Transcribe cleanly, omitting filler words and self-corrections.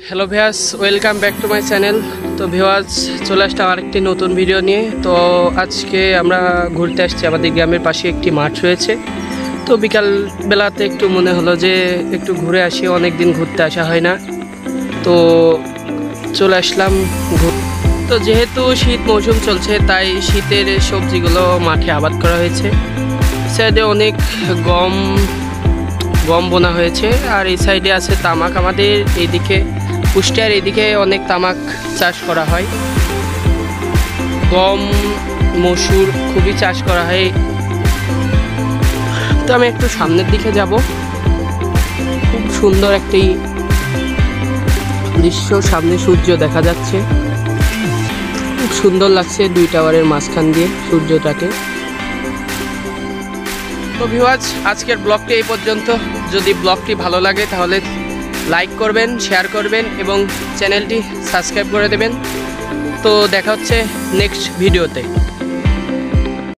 Hello viewers, welcome back to my channel. তো viewers, চলে আসলাম আরেকটি নতুন ভিডিও নিয়ে। তো আজকে আমরা ঘুরতে আসছি, আমাদের গ্রামের পাশে একটি মাঠ রয়েছে। তো বিকাল বেলাতে একটু মনে হলো যে একটু ঘুরে আসি, অনেক দিন ঘুরতে আসা হয় না। তো চলে আসলাম। তো যেহেতু শীত মৌসুম চলছে, তাই শীতের সবজিগুলো মাঠে আবাদ করা হয়েছে। সাইডে অনেক গম বোনা হয়েছে, আর এই সাইডে আছে তামাক। আমাদের এইদিকে কুষ্টিয়ার এদিকে অনেক তামাক চাষ করা হয়, গম মসুর খুবই চাষ করা হয়। তো আমি একটু সামনের দিকে যাব। খুব সুন্দর একটি দৃশ্য, সামনে সূর্য দেখা যাচ্ছে, খুব সুন্দর লাগছে দুই টাওয়ারের মাঝখান দিয়ে সূর্যটাকে। তো ভিউয়ার্স, আজকের ব্লগটি এই পর্যন্ত। যদি ব্লগটি ভালো লাগে তাহলে লাইক করবেন, শেয়ার করবেন এবং চ্যানেলটি সাবস্ক্রাইব করে দেবেন। তো দেখা হচ্ছে নেক্সট ভিডিওতে।